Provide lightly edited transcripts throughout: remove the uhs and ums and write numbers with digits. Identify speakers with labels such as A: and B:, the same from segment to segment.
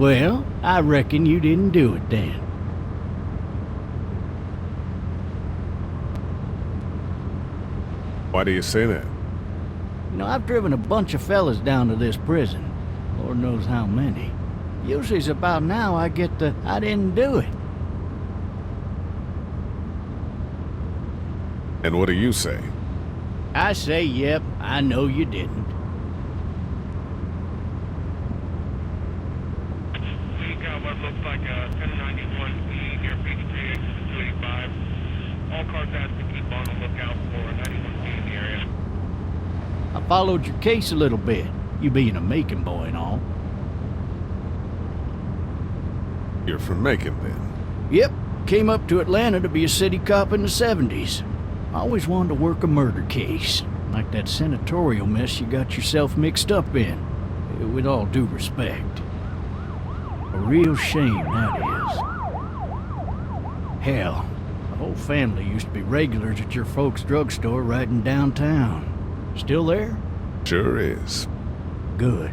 A: Well, I reckon you didn't do it then.
B: Why do you say that?
A: You know, I've driven a bunch of fellas down to this prison. Lord knows how many. Usually it's about now I get the, I didn't do it.
B: And what do you say?
A: I say, yep, I know you didn't.
C: We got what looks like a 1091E near Peachtree, exit 285. All cars asked to keep on the lookout for a 91C in the area.
A: I followed your case a little bit, you being a Macon boy and all.
B: You're from Macon, then?
A: Yep, came up to Atlanta to be a city cop in the 70s. I always wanted to work a murder case, like that senatorial mess you got yourself mixed up in, with all due respect. A real shame, that is. Hell, the whole family used to be regulars at your folks' drugstore right in downtown. Still there?
B: Sure is.
A: Good.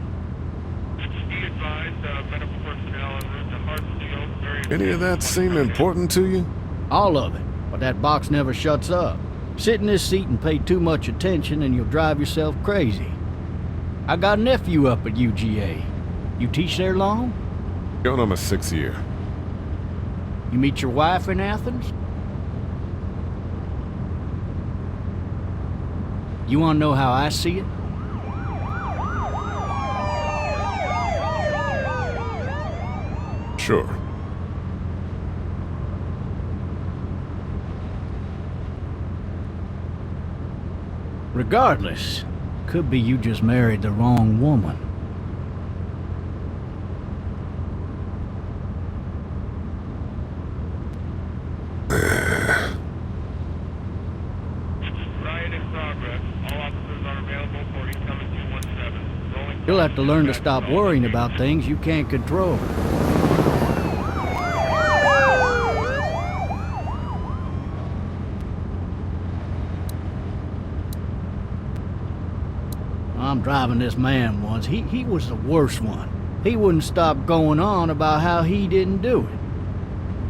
C: Be advised, medical personnel en route to Hartsfield.
B: Any of that seem important to you?
A: All of it, but that box never shuts up. Sit in this seat and pay too much attention and you'll drive yourself crazy. I got a nephew up at UGA. You teach there long?
B: Going on my 6th year.
A: You meet your wife in Athens? You want to know how I see it?
B: Sure.
A: Regardless, could be you just married the wrong woman.
C: Riot in progress. All officers are available for incoming 217. Rolling.
A: You'll have to learn to stop worrying about things you can't control. I'm driving this man once. He was the worst one. He wouldn't stop going on about how he didn't do it.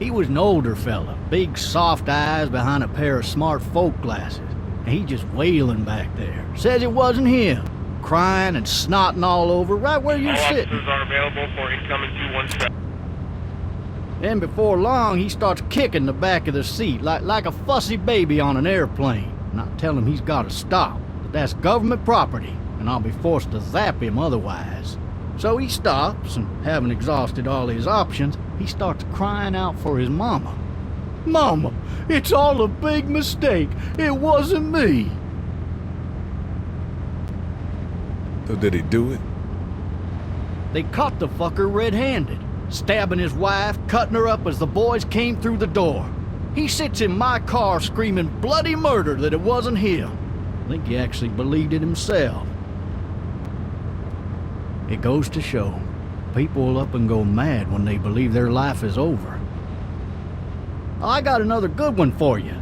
A: He was an older fella, big soft eyes behind a pair of smart folk glasses. And he just wailing back there. Says it wasn't him. Crying and snotting all over right where you're
C: All
A: sitting.
C: officers are available for incoming 217.
A: Then before long, he starts kicking the back of the seat like a fussy baby on an airplane. And I tell him he's got to stop, that that's government property, and I'll be forced to zap him otherwise. So he stops, and having exhausted all his options, he starts crying out for his mama. Mama, it's all a big mistake. It wasn't me.
B: So did he do it?
A: They caught the fucker red-handed, stabbing his wife, cutting her up as the boys came through the door. He sits in my car screaming bloody murder that it wasn't him. I think he actually believed it himself. It goes to show, people will up and go mad when they believe their life is over. I got another good one for you.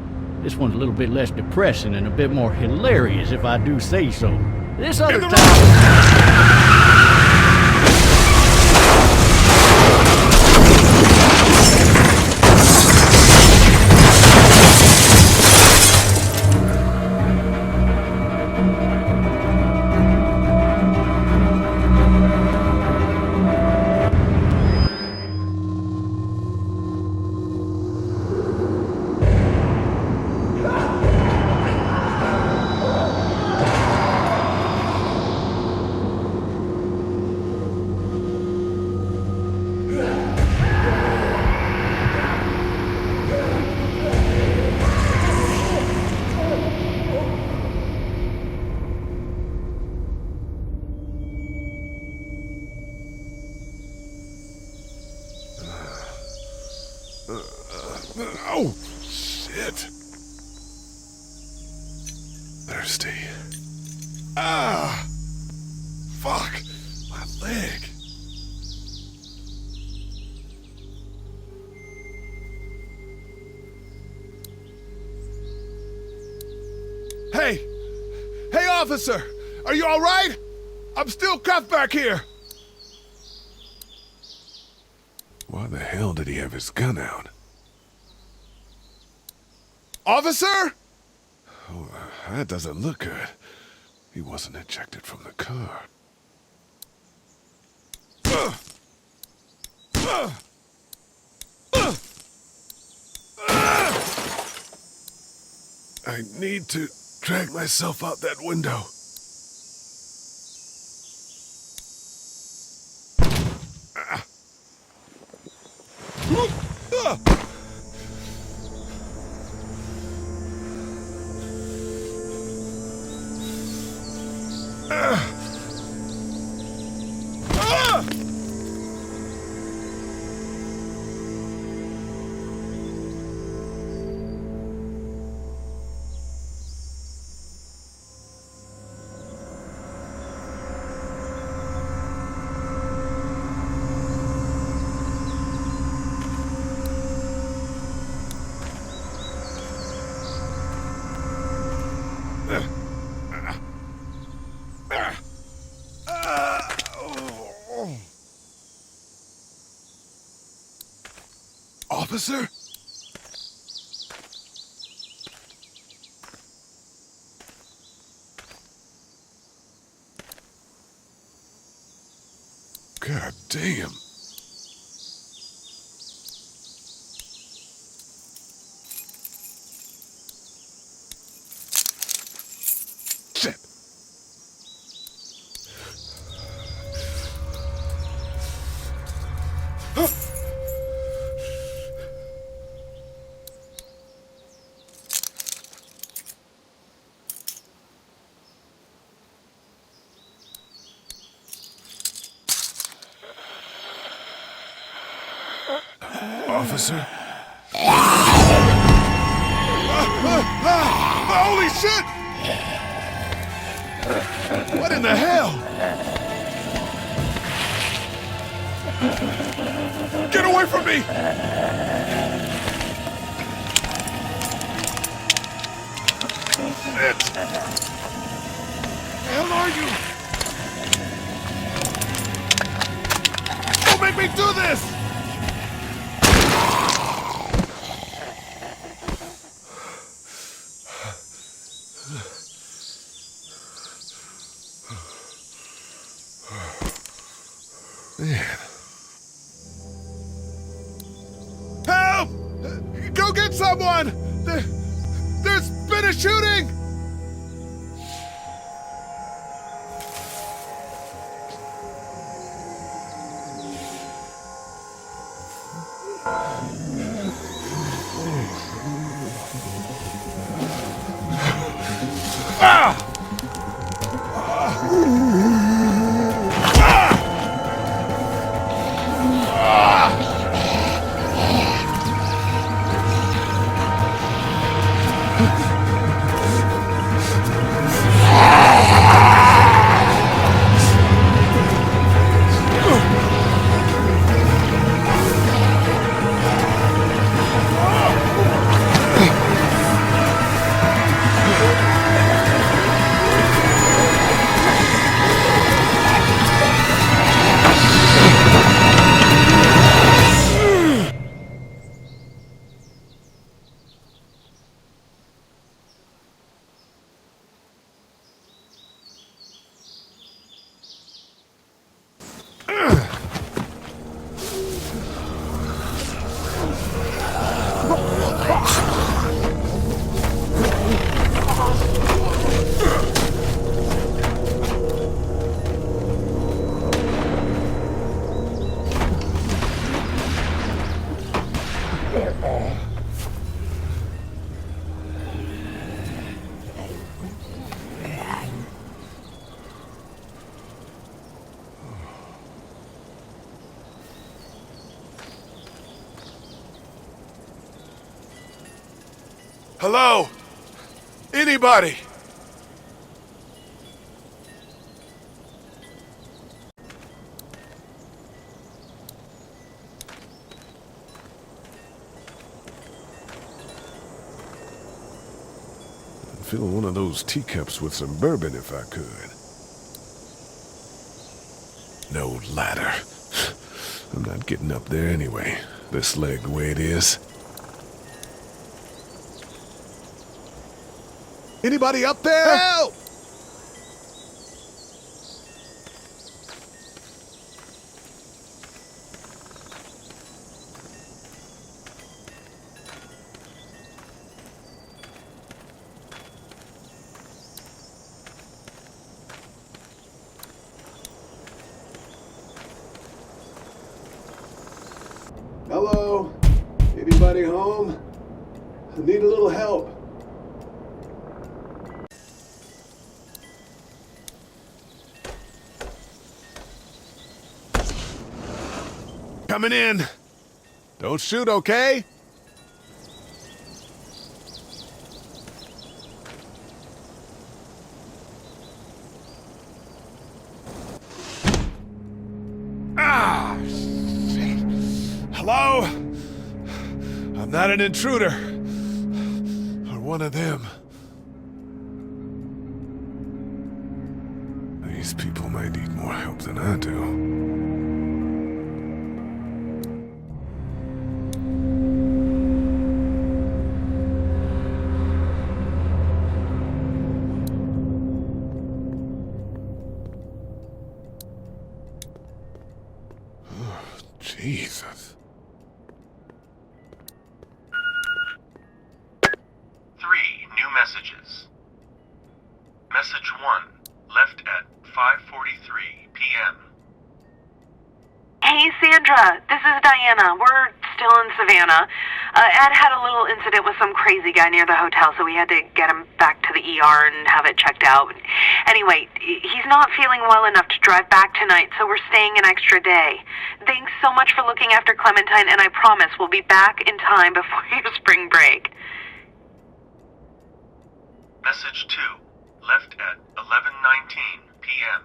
A: This one's a little bit less depressing and a bit more hilarious, if I do say so. This other time...
B: Oh, shit. Thirsty. Ah! Fuck! My leg.
D: Hey! Hey, officer! Are you all right? I'm still cuffed back here!
B: hell did he have his gun out?
D: Officer?
B: Oh, that doesn't look good. He wasn't ejected from the car. I need to drag myself out that window.
D: Officer?
B: God damn. Shit. Officer?
D: Holy shit! What in the hell? Get away from me! Shit! The hell are you? Don't make me do this!
B: Man.
D: Help! Go get someone! There's been a shooting! Hello? Anybody?
B: I'd fill one of those teacups with some bourbon if I could. No ladder. I'm not getting up there anyway. This leg the way it is.
D: Anybody up there?
B: Help!
D: Hello? Anybody home? I need a little help.
B: Coming in. Don't shoot, okay?
D: Ah! Shit. Hello? I'm not an intruder. Or one of them.
B: These people might need more help than I do. Jesus.
E: 3 new messages. Message 1, left at 5:43 p.m.
F: Hey, Sandra, this is Diana. We're still in Savannah. Ed had a little incident with some crazy guy near the hotel, so we had to get him back to the ER and have it checked out. Anyway, he's not feeling well enough to drive back tonight, so we're staying an extra day. Thanks so much for looking after Clementine, and I promise we'll be back in time before your spring break.
E: Message 2, left at 11:19 p.m.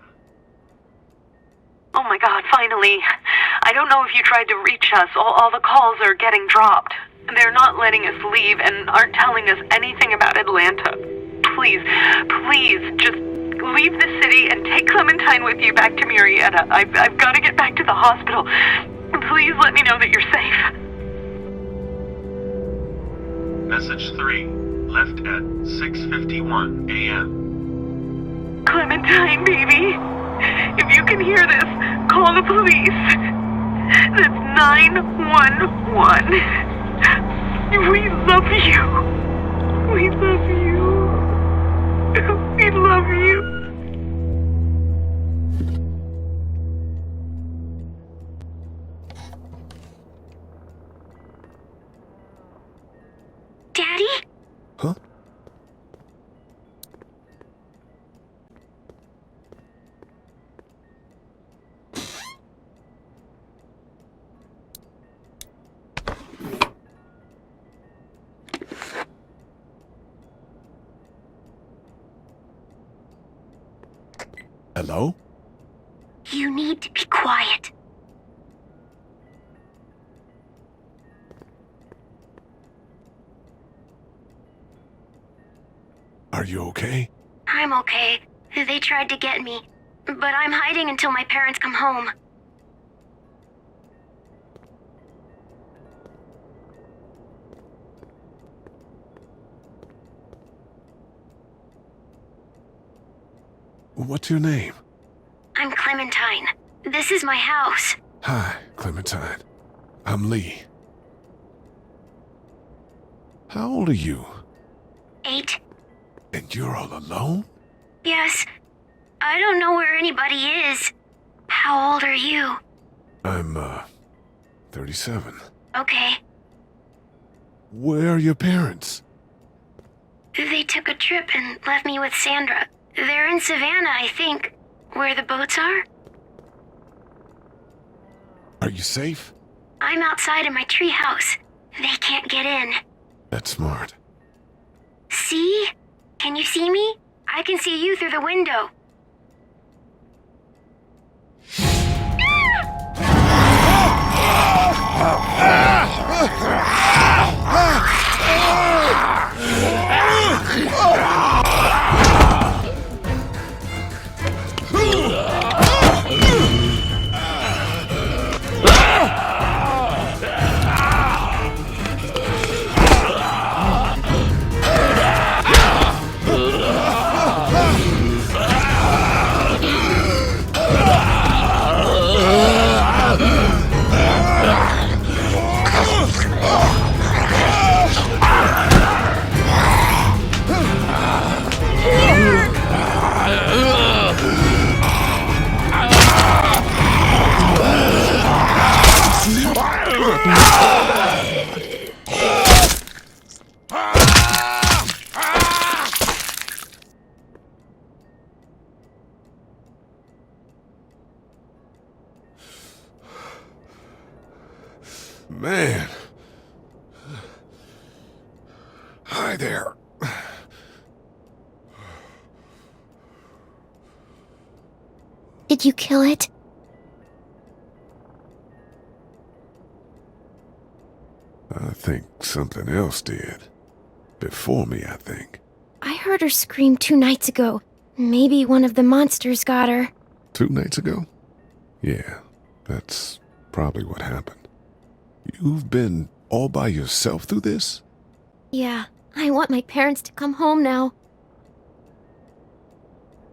F: Oh my God, finally. I don't know if you tried to reach us. All the calls are getting dropped. They're not letting us leave and aren't telling us anything about Atlanta. Please, just leave the city and take Clementine with you back to Murrieta. I've got to get back to the hospital. Please let me know that you're safe.
E: Message 3, left at 6:51 a.m.
F: Clementine, baby. If you can hear this, call the police. That's 911. We love you. We love you. We love you.
G: Daddy?
B: Huh? Hello?
G: You need to be quiet.
B: Are you okay?
G: I'm okay. They tried to get me, but I'm hiding until my parents come home.
B: What's your name?
G: I'm Clementine. This is my house.
B: Hi, Clementine. I'm Lee. How old are you?
G: 8.
B: And you're all alone?
G: Yes. I don't know where anybody is. How old are you?
B: I'm, 37.
G: Okay.
B: Where are your parents?
G: They took a trip and left me with Sandra. They're in Savannah, I think. Where the boats are?
B: Are you safe?
G: I'm outside in my treehouse. They can't get in.
B: That's smart.
G: See? Can you see me? I can see you through the window.
B: Man. Hi there.
G: Did you kill it?
B: I think something else did. Before me, I think.
G: I heard her scream 2 nights ago. Maybe one of the monsters got her.
B: 2 nights ago? Yeah, that's probably what happened. You've been all by yourself through this?
G: Yeah, I want my parents to come home now.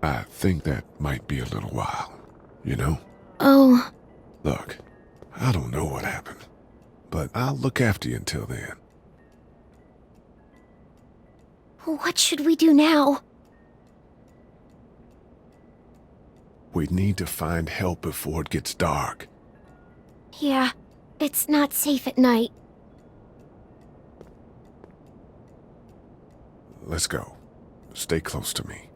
B: I think that might be a little while, you know?
G: Oh,
B: Look, I don't know what happened, but I'll look after you until then.
G: what should we do now?
B: We need to find help before it gets dark.
G: Yeah, it's not safe at night.
B: Let's go. Stay close to me.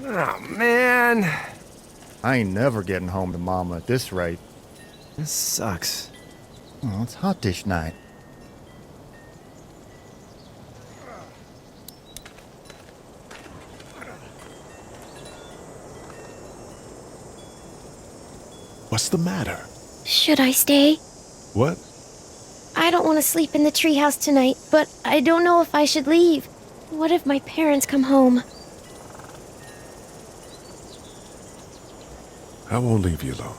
H: Oh, man.
I: I ain't never getting home to Mama at this rate.
H: This sucks.
I: Oh, it's hot dish night.
B: What's the matter?
G: Should I stay?
B: What?
G: I don't want to sleep in the treehouse tonight, but I don't know if I should leave. What if my parents come home?
B: I won't leave you alone.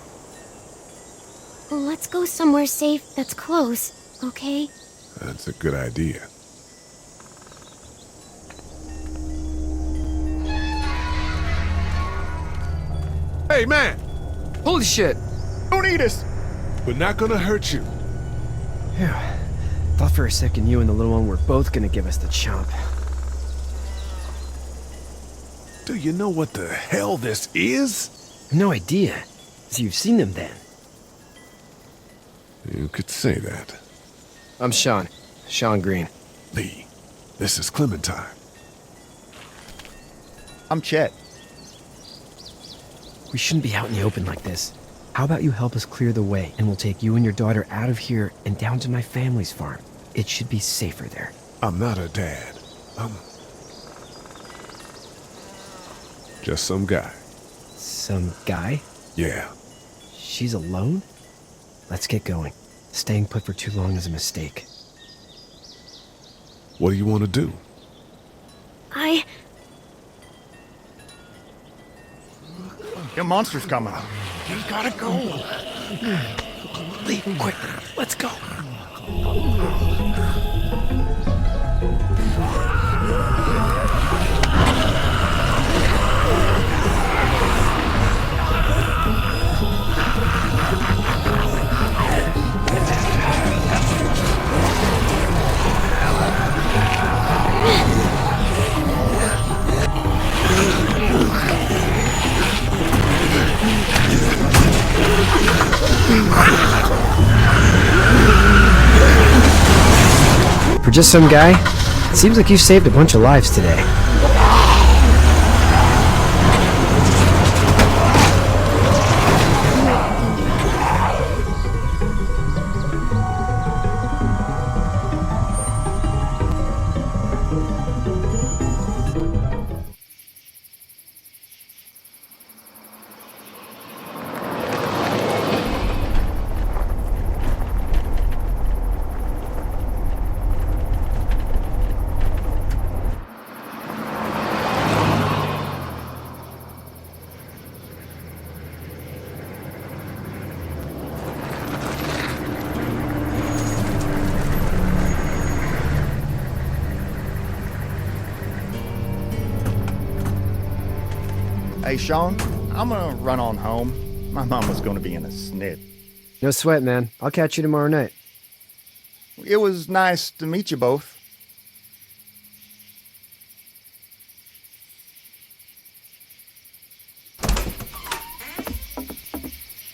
G: Let's go somewhere safe that's close, okay?
B: That's a good idea. Hey, man!
H: Holy shit.
I: Don't eat us!
B: We're not gonna hurt you.
H: Phew. Thought for a second you and the little one were both gonna give us the chomp.
B: Do you know what the hell this is?
H: No idea. So you've seen them then?
B: You could say that.
H: I'm Sean. Sean Green.
B: Lee, this is Clementine.
I: I'm Chet.
H: We shouldn't be out in the open like this. How about you help us clear the way, and we'll take you and your daughter out of here and down to my family's farm. It should be safer there.
B: I'm not her dad. I'm just some guy.
H: Some guy?
B: Yeah.
H: She's alone? Let's get going. Staying put for too long is a mistake.
B: What do you want to do?
I: The monster's coming.
H: We gotta go. Leave quick. Let's go. For just some guy, it seems like you saved a bunch of lives today.
I: Hey, Sean, I'm gonna run on home. My mama's gonna be in a snit.
H: No sweat, man. I'll catch you tomorrow night.
I: It was nice to meet you both.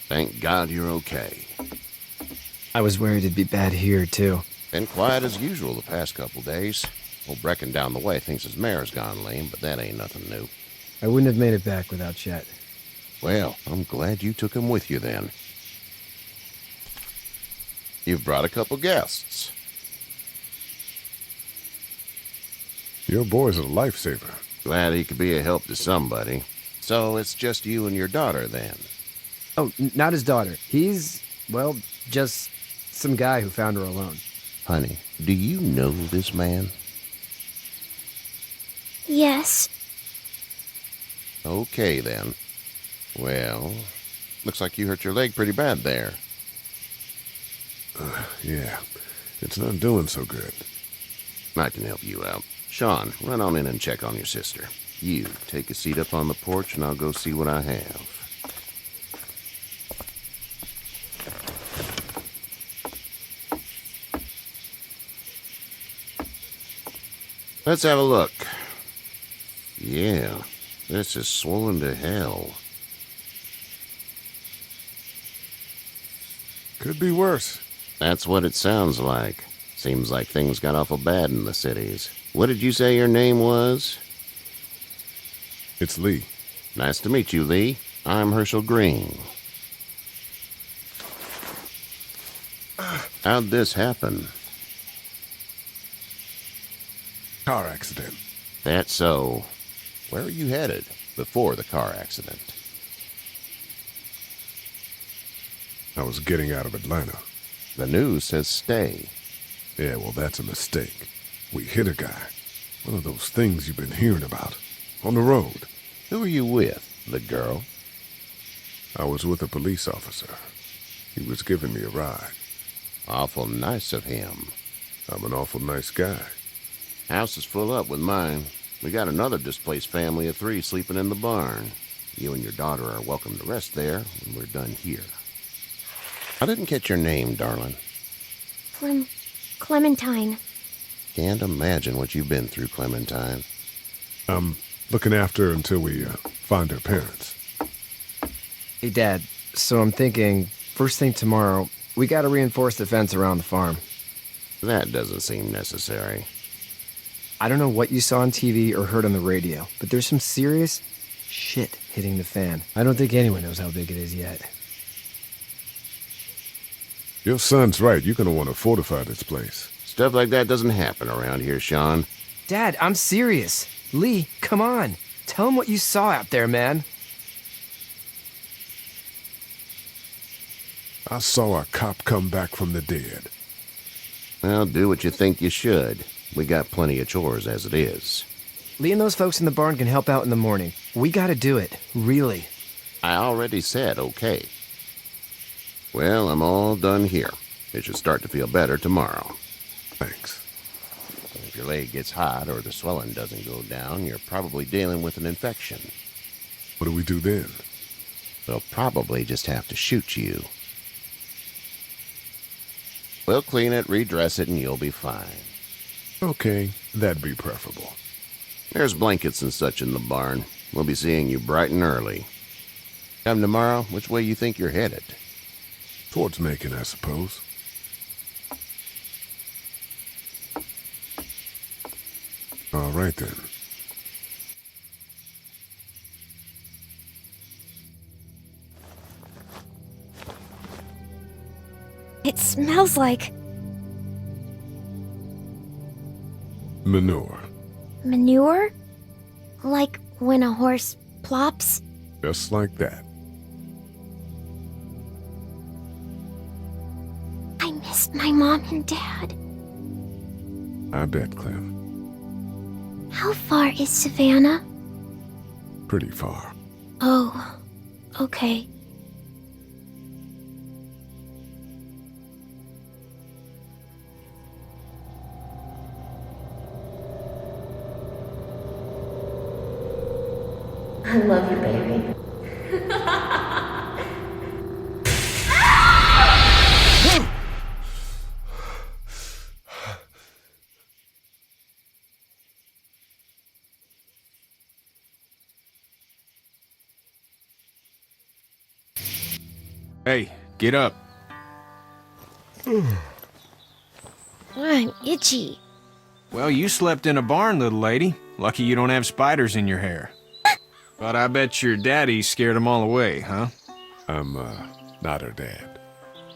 J: Thank God you're okay.
H: I was worried it'd be bad here, too.
J: Been quiet as usual the past couple days. Old Brecken down the way thinks his mare's gone lame, but that ain't nothing new.
H: I wouldn't have made it back without Chet.
J: Well, I'm glad you took him with you then. You've brought a couple guests.
B: Your boy's a lifesaver.
J: Glad he could be a help to somebody. So it's just you and your daughter then?
H: Oh, not his daughter. He's, well, just some guy who found her alone.
J: Honey, do you know this man?
G: Yes.
J: Okay, then. Well, looks like you hurt your leg pretty bad there.
B: Yeah, it's not doing so good.
J: I can help you out. Sean, run on in and check on your sister. You, take a seat up on the porch and I'll go see what I have. Let's have a look. Yeah, this is swollen to hell.
B: Could be worse.
J: That's what it sounds like. Seems like things got awful bad in the cities. What did you say your name was?
B: It's Lee.
J: Nice to meet you, Lee. I'm Herschel Green. How'd this happen?
B: Car accident.
J: That's so. Where are you headed before the car accident?
B: I was getting out of Atlanta.
J: The news says stay.
B: Yeah, well, that's a mistake. We hit a guy. One of those things you've been hearing about. On the road.
J: Who are you with? The girl?
B: I was with a police officer. He was giving me a ride.
J: Awful nice of him.
B: I'm an awful nice guy.
J: House is full up with mine. We got another displaced family of 3 sleeping in the barn. You and your daughter are welcome to rest there when we're done here. I didn't catch your name, darling.
G: Clementine.
J: Can't imagine what you've been through, Clementine.
B: I'm looking after her until we find her parents.
H: Hey, Dad, so I'm thinking, first thing tomorrow, we gotta reinforce the fence around the farm.
J: That doesn't seem necessary.
H: I don't know what you saw on TV or heard on the radio, but there's some serious shit hitting the fan. I don't think anyone knows how big it is yet.
B: Your son's right. You're gonna want to fortify this place.
J: Stuff like that doesn't happen around here, Sean.
H: Dad, I'm serious. Lee, come on. Tell him what you saw out there, man.
B: I saw a cop come back from the dead.
J: Well, do what you think you should. We got plenty of chores as it is.
H: Lee and those folks in the barn can help out in the morning. We gotta do it. Really.
J: I already said okay. Well, I'm all done here. It should start to feel better tomorrow.
B: Thanks.
J: If your leg gets hot or the swelling doesn't go down, you're probably dealing with an infection.
B: What do we do then?
J: They'll probably just have to shoot you. We'll clean it, redress it, and you'll be fine.
B: Okay, that'd be preferable.
J: There's blankets and such in the barn. We'll be seeing you bright and early. Come tomorrow, which way you think you're headed?
B: Towards Macon, I suppose. All right, then.
G: It smells like
B: Manure.
G: manure? Like when a horse plops?
B: Just like that.
G: I missed my mom and dad.
B: I bet, Clem.
G: How far is Savannah?
B: Pretty far.
G: Oh, okay.
K: I love you, baby.
L: Hey, get up.
K: I'm itchy.
L: Well, you slept in a barn, little lady. Lucky you don't have spiders in your hair. But I bet your daddy scared them all away, huh?
B: I'm, not her dad.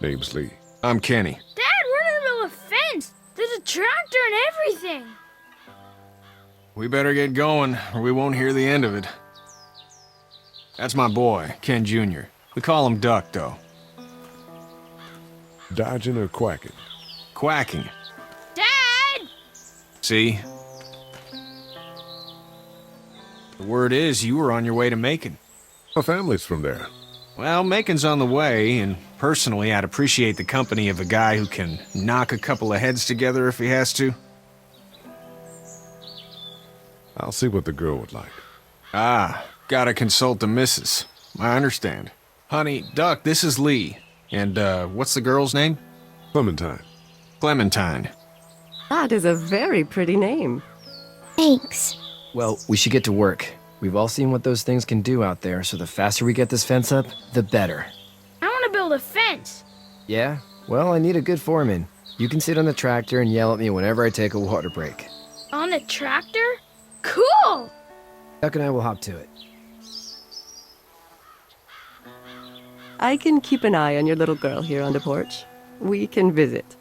B: Name's Lee.
L: I'm Kenny.
M: Dad, we're in the middle of a fence. There's a tractor and everything.
L: We better get going, or we won't hear the end of it. That's my boy, Ken Jr. We call him Duck, though.
B: Dodging or quacking?
L: Quacking.
M: Dad!
L: See? The word is you were on your way to Macon.
B: My family's from there.
L: Well, Macon's on the way, and personally, I'd appreciate the company of a guy who can knock a couple of heads together if he has to.
B: I'll see what the girl would like.
L: Ah, gotta consult the missus. I understand. Honey, Duck, this is Lee. And, what's the girl's name?
B: Clementine.
L: Clementine.
N: That is a very pretty name.
K: Thanks.
H: Well, we should get to work. We've all seen what those things can do out there, so the faster we get this fence up, the better.
M: I want to build a fence.
H: Yeah? Well, I need a good foreman. You can sit on the tractor and yell at me whenever I take a water break.
M: On a tractor? Cool!
H: Duck and I will hop to it.
N: I can keep an eye on your little girl here on the porch. We can visit.